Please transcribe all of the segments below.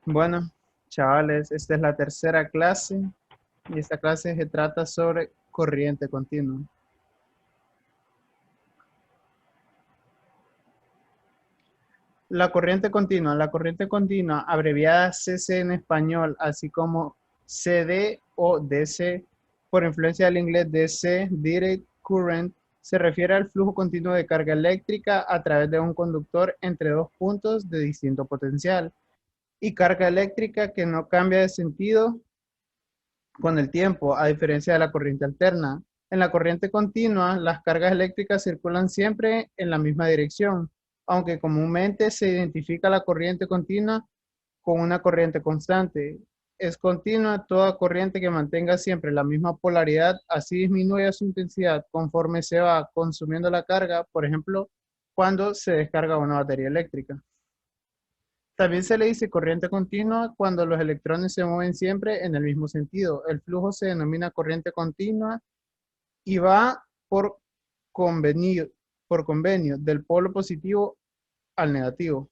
Bueno, chavales, esta es la tercera clase y esta clase se trata sobre corriente continua. La corriente continua, abreviada CC en español, así como CD o DC, por influencia del inglés DC, Direct Current, se refiere al flujo continuo de carga eléctrica a través de un conductor entre dos puntos de distinto potencial y carga eléctrica que no cambia de sentido con el tiempo, a diferencia de la corriente alterna. En la corriente continua, las cargas eléctricas circulan siempre en la misma dirección, aunque comúnmente se identifica la corriente continua con una corriente constante. Es continua toda corriente que mantenga siempre la misma polaridad, así disminuye su intensidad conforme se va consumiendo la carga, por ejemplo, cuando se descarga una batería eléctrica. También se le dice corriente continua cuando los electrones se mueven siempre en el mismo sentido. El flujo se denomina corriente continua y va por convenio del polo positivo al negativo.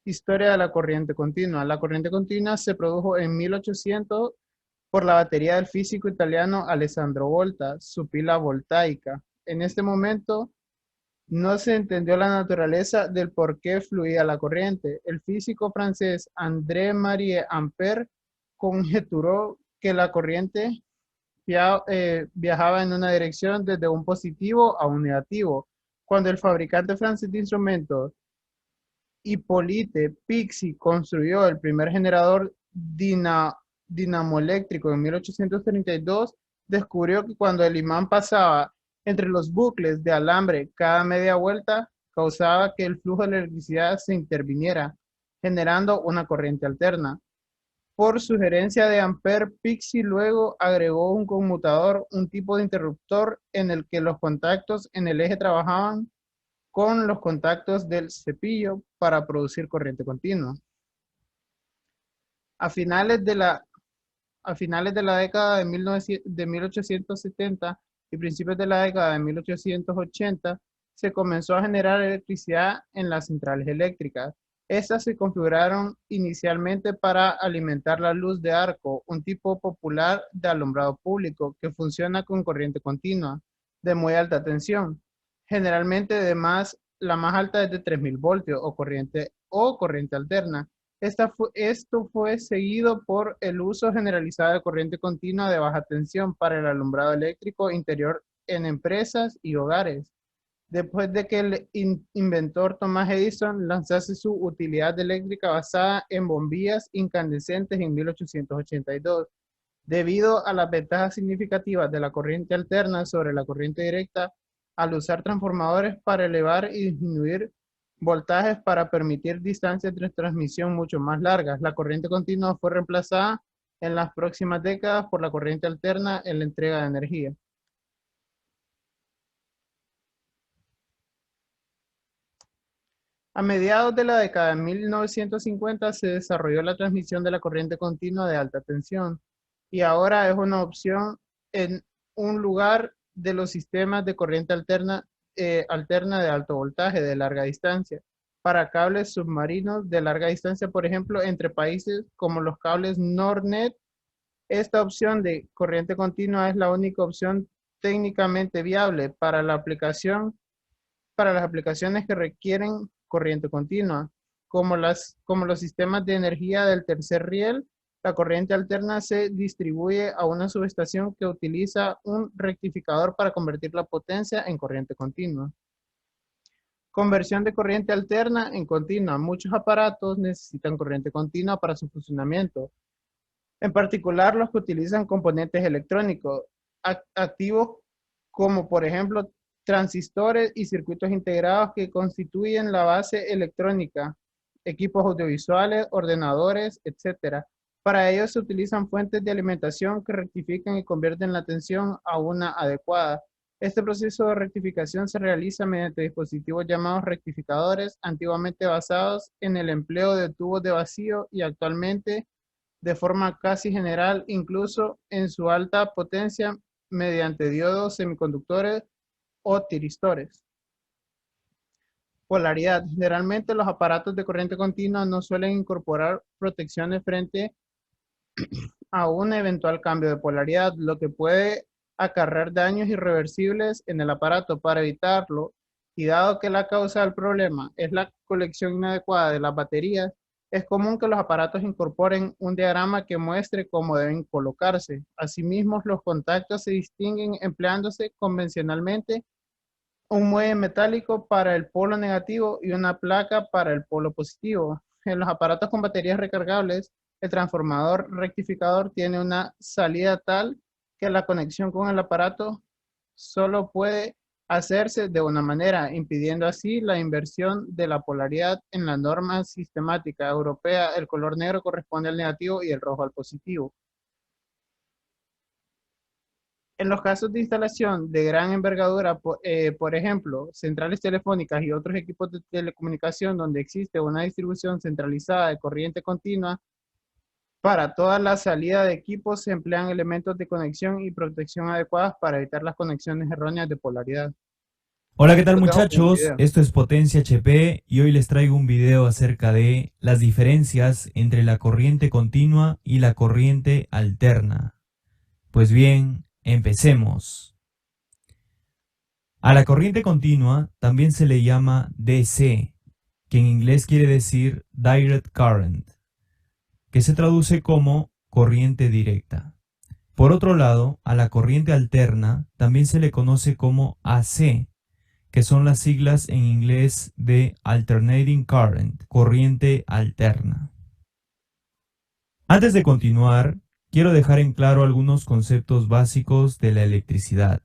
Historia de la corriente continua. La corriente continua se produjo en 1800 por la batería del físico italiano Alessandro Volta, su pila voltaica. En este momento, no se entendió la naturaleza del por qué fluía la corriente. El físico francés André-Marie Ampère conjeturó que la corriente viajaba en una dirección desde un positivo a un negativo. Cuando el fabricante francés de instrumentos Hippolyte Pixii construyó el primer generador dinamoeléctrico en 1832, descubrió que cuando el imán pasaba entre los bucles de alambre cada media vuelta, causaba que el flujo de electricidad se interviniera, generando una corriente alterna. Por sugerencia de Ampère, Pixii luego agregó un conmutador, un tipo de interruptor en el que los contactos en el eje trabajaban con los contactos del cepillo para producir corriente continua. A finales de la, a finales de la década de 1870 y principios de la década de 1880, se comenzó a generar electricidad en las centrales eléctricas. Estas se configuraron inicialmente para alimentar la luz de arco, un tipo popular de alumbrado público que funciona con corriente continua de muy alta tensión, generalmente la más alta es de 3000 voltios o corriente alterna. Esto fue seguido por el uso generalizado de corriente continua de baja tensión para el alumbrado eléctrico interior en empresas y hogares. Después de que el inventor Thomas Edison lanzase su utilidad eléctrica basada en bombillas incandescentes en 1882, debido a las ventajas significativas de la corriente alterna sobre la corriente directa, al usar transformadores para elevar y disminuir voltajes para permitir distancias de transmisión mucho más largas. La corriente continua fue reemplazada en las próximas décadas por la corriente alterna en la entrega de energía. A mediados de la década de 1950 se desarrolló la transmisión de la corriente continua de alta tensión y ahora es una opción en un lugar de los sistemas de corriente alterna de alto voltaje de larga distancia para cables submarinos de larga distancia, por ejemplo, entre países como los cables Nordnet. Esta opción de corriente continua es la única opción técnicamente viable para las aplicaciones que requieren corriente continua, como los sistemas de energía del tercer riel. La corriente alterna se distribuye a una subestación que utiliza un rectificador para convertir la potencia en corriente continua. Conversión de corriente alterna en continua. Muchos aparatos necesitan corriente continua para su funcionamiento, en particular los que utilizan componentes electrónicos activos como por ejemplo transistores y circuitos integrados que constituyen la base electrónica, equipos audiovisuales, ordenadores, etc. Para ello se utilizan fuentes de alimentación que rectifican y convierten la tensión a una adecuada. Este proceso de rectificación se realiza mediante dispositivos llamados rectificadores, antiguamente basados en el empleo de tubos de vacío y actualmente de forma casi general, incluso en su alta potencia, mediante diodos, semiconductores o tiristores. Polaridad. Generalmente los aparatos de corriente continua no suelen incorporar protecciones frente a un eventual cambio de polaridad, lo que puede acarrear daños irreversibles en el aparato. Para evitarlo, y dado que la causa del problema es la colección inadecuada de las baterías, es común que los aparatos incorporen un diagrama que muestre cómo deben colocarse. Asimismo, los contactos se distinguen empleándose convencionalmente un muelle metálico para el polo negativo y una placa para el polo positivo. En los aparatos con baterías recargables, el transformador rectificador tiene una salida tal que la conexión con el aparato solo puede hacerse de una manera, impidiendo así la inversión de la polaridad. En la norma sistemática europea, el color negro corresponde al negativo y el rojo al positivo. En los casos de instalación de gran envergadura, por ejemplo, centrales telefónicas y otros equipos de telecomunicación donde existe una distribución centralizada de corriente continua, para toda la salida de equipos se emplean elementos de conexión y protección adecuadas para evitar las conexiones erróneas de polaridad. Hola, ¿qué tal Los dejo con un muchachos? video. Esto es Potencia HP y hoy les traigo un video acerca de las diferencias entre la corriente continua y la corriente alterna. Pues bien, empecemos. A la corriente continua también se le llama DC, que en inglés quiere decir Direct Current, que se traduce como corriente directa. Por otro lado, a la corriente alterna también se le conoce como AC, que son las siglas en inglés de Alternating Current, corriente alterna. Antes de continuar, quiero dejar en claro algunos conceptos básicos de la electricidad.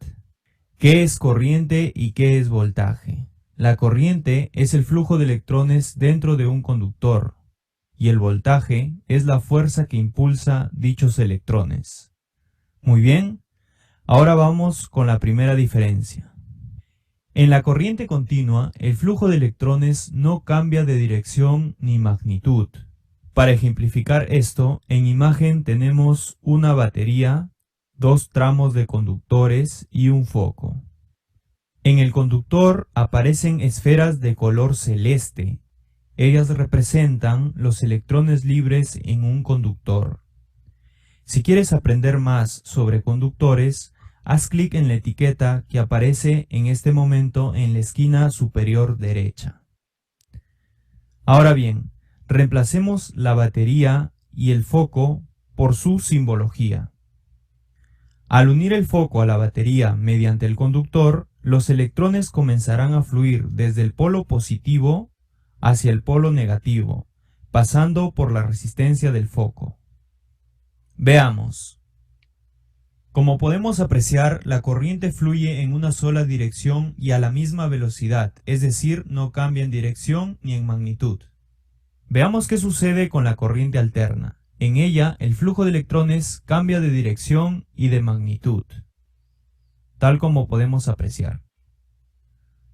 ¿Qué es corriente y qué es voltaje? La corriente es el flujo de electrones dentro de un conductor, y el voltaje es la fuerza que impulsa dichos electrones. Muy bien, ahora vamos con la primera diferencia. En la corriente continua, el flujo de electrones no cambia de dirección ni magnitud. Para ejemplificar esto, en imagen tenemos una batería, dos tramos de conductores y un foco. En el conductor aparecen esferas de color celeste. Ellas representan los electrones libres en un conductor. Si quieres aprender más sobre conductores, haz clic en la etiqueta que aparece en este momento en la esquina superior derecha. Ahora bien, reemplacemos la batería y el foco por su simbología. Al unir el foco a la batería mediante el conductor, los electrones comenzarán a fluir desde el polo positivo hacia el polo negativo, pasando por la resistencia del foco. Veamos. Como podemos apreciar, la corriente fluye en una sola dirección y a la misma velocidad, es decir, no cambia en dirección ni en magnitud. Veamos qué sucede con la corriente alterna. En ella, el flujo de electrones cambia de dirección y de magnitud, tal como podemos apreciar.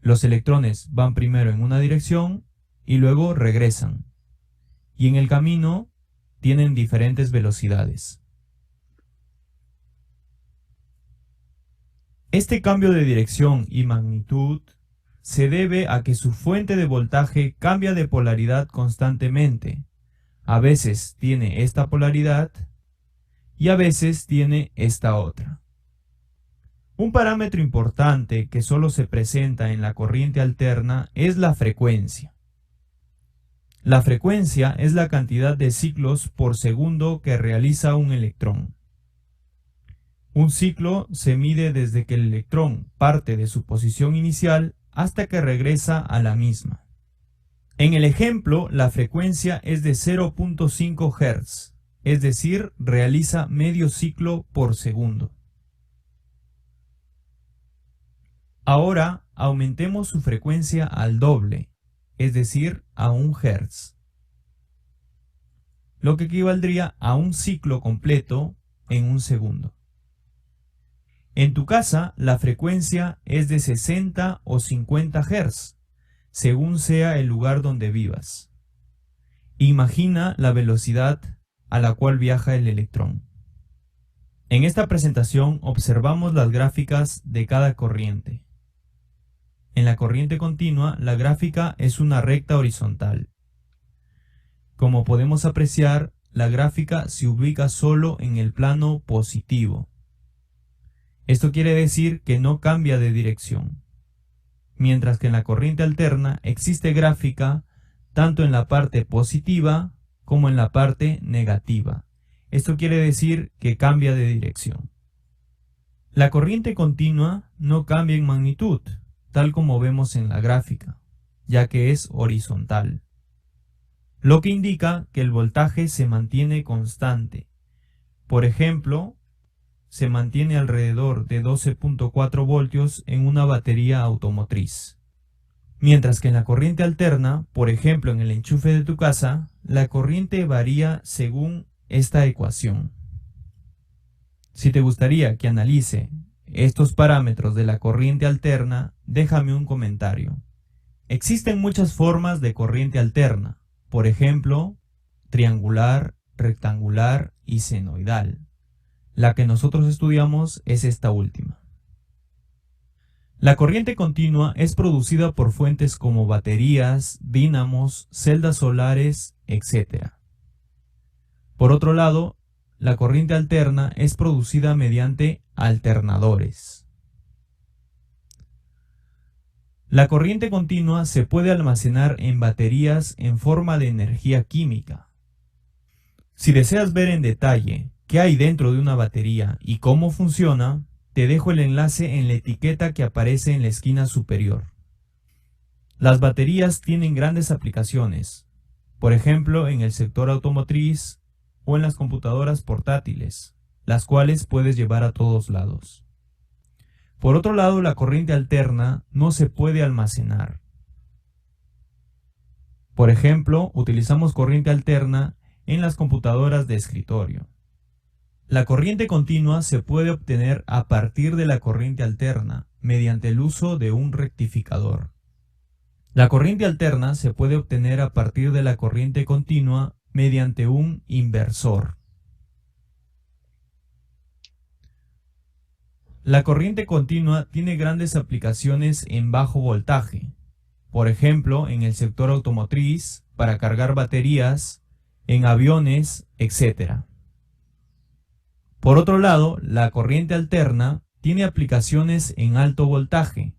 Los electrones van primero en una dirección y luego regresan, y en el camino tienen diferentes velocidades. Este cambio de dirección y magnitud se debe a que su fuente de voltaje cambia de polaridad constantemente. A veces tiene esta polaridad y a veces tiene esta otra. Un parámetro importante que solo se presenta en la corriente alterna es la frecuencia. La frecuencia es la cantidad de ciclos por segundo que realiza un electrón. Un ciclo se mide desde que el electrón parte de su posición inicial hasta que regresa a la misma. En el ejemplo, la frecuencia es de 0.5 Hz, es decir, realiza medio ciclo por segundo. Ahora aumentemos su frecuencia al doble, es decir, a 1 Hz, lo que equivaldría a un ciclo completo en un segundo. En tu casa, la frecuencia es de 60 o 50 Hz, según sea el lugar donde vivas. Imagina la velocidad a la cual viaja el electrón. En esta presentación observamos las gráficas de cada corriente. En la corriente continua, la gráfica es una recta horizontal. Como podemos apreciar, la gráfica se ubica solo en el plano positivo. Esto quiere decir que no cambia de dirección. Mientras que en la corriente alterna existe gráfica tanto en la parte positiva como en la parte negativa. Esto quiere decir que cambia de dirección. La corriente continua no cambia en magnitud, tal como vemos en la gráfica, ya que es horizontal, lo que indica que el voltaje se mantiene constante. Por ejemplo, se mantiene alrededor de 12.4 voltios en una batería automotriz. Mientras que en la corriente alterna, por ejemplo en el enchufe de tu casa, la corriente varía según esta ecuación. Si te gustaría que analice estos parámetros de la corriente alterna, déjame un comentario. Existen muchas formas de corriente alterna, por ejemplo, triangular, rectangular y senoidal. La que nosotros estudiamos es esta última. La corriente continua es producida por fuentes como baterías, dínamos, celdas solares, etc. Por otro lado, la corriente alterna es producida mediante alternadores. La corriente continua se puede almacenar en baterías en forma de energía química. Si deseas ver en detalle qué hay dentro de una batería y cómo funciona, te dejo el enlace en la etiqueta que aparece en la esquina superior. Las baterías tienen grandes aplicaciones, por ejemplo en el sector automotriz o en las computadoras portátiles, las cuales puedes llevar a todos lados. Por otro lado, la corriente alterna no se puede almacenar. Por ejemplo, utilizamos corriente alterna en las computadoras de escritorio. La corriente continua se puede obtener a partir de la corriente alterna mediante el uso de un rectificador. La corriente alterna se puede obtener a partir de la corriente continua mediante un inversor. La corriente continua tiene grandes aplicaciones en bajo voltaje, por ejemplo en el sector automotriz, para cargar baterías, en aviones, etc. Por otro lado, la corriente alterna tiene aplicaciones en alto voltaje,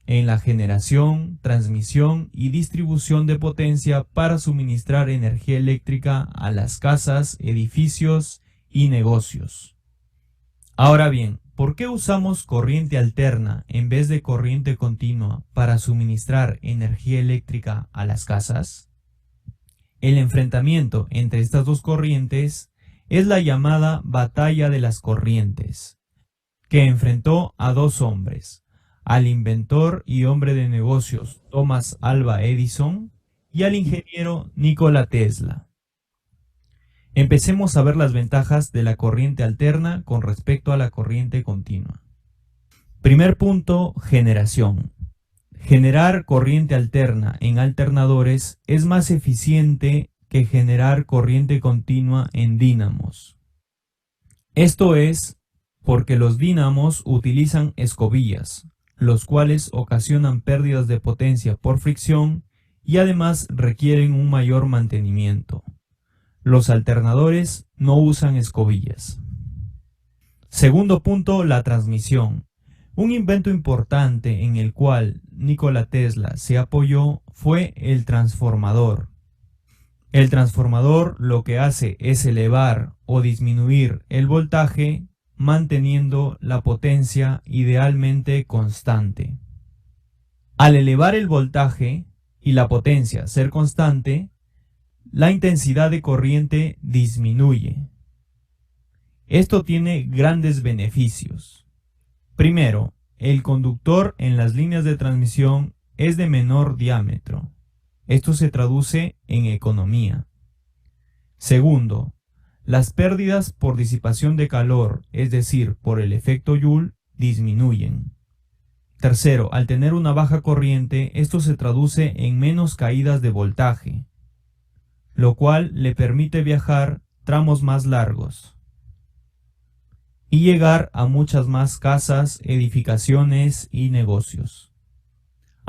en la generación, transmisión y distribución de potencia para suministrar energía eléctrica a las casas, edificios y negocios. Ahora bien, ¿por qué usamos corriente alterna en vez de corriente continua para suministrar energía eléctrica a las casas? El enfrentamiento entre estas dos corrientes es la llamada Batalla de las Corrientes, que enfrentó a dos hombres, al inventor y hombre de negocios Thomas Alva Edison y al ingeniero Nikola Tesla. Empecemos a ver las ventajas de la corriente alterna con respecto a la corriente continua. Primer punto, generación. Generar corriente alterna en alternadores es más eficiente que generar corriente continua en dínamos. Esto es porque los dínamos utilizan escobillas, los cuales ocasionan pérdidas de potencia por fricción y además requieren un mayor mantenimiento. Los alternadores no usan escobillas. Segundo punto, la transmisión. Un invento importante en el cual Nikola Tesla se apoyó fue el transformador. El transformador lo que hace es elevar o disminuir el voltaje manteniendo la potencia idealmente constante. Al elevar el voltaje y la potencia ser constante, la intensidad de corriente disminuye. Esto tiene grandes beneficios. Primero, el conductor en las líneas de transmisión es de menor diámetro. Esto se traduce en economía. Segundo, las pérdidas por disipación de calor, es decir, por el efecto Joule, disminuyen. Tercero, al tener una baja corriente, esto se traduce en menos caídas de voltaje, lo cual le permite viajar tramos más largos y llegar a muchas más casas, edificaciones y negocios.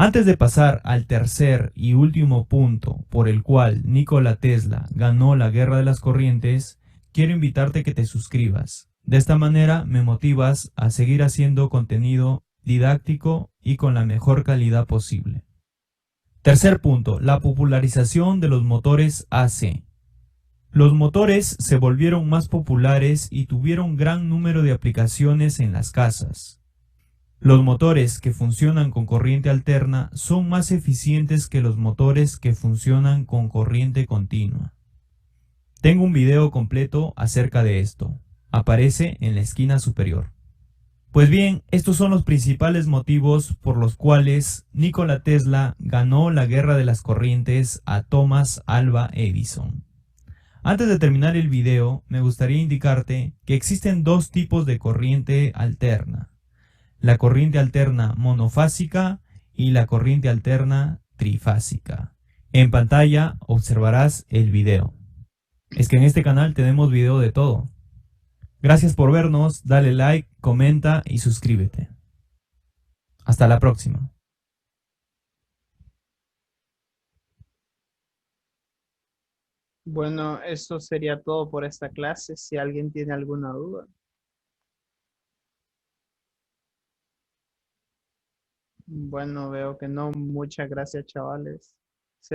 Antes de pasar al tercer y último punto por el cual Nikola Tesla ganó la guerra de las corrientes, quiero invitarte a que te suscribas. De esta manera me motivas a seguir haciendo contenido didáctico y con la mejor calidad posible. Tercer punto, la popularización de los motores AC. Los motores se volvieron más populares y tuvieron gran número de aplicaciones en las casas. Los motores que funcionan con corriente alterna son más eficientes que los motores que funcionan con corriente continua. Tengo un video completo acerca de esto. Aparece en la esquina superior. Pues bien, estos son los principales motivos por los cuales Nikola Tesla ganó la guerra de las corrientes a Thomas Alva Edison. Antes de terminar el video, me gustaría indicarte que existen dos tipos de corriente alterna. La corriente alterna monofásica y la corriente alterna trifásica. En pantalla observarás el video. Es que en este canal tenemos video de todo. Gracias por vernos, dale like, comenta y suscríbete. Hasta la próxima. Bueno, eso sería todo por esta clase. Si alguien tiene alguna duda. Bueno, veo que no. Muchas gracias, chavales.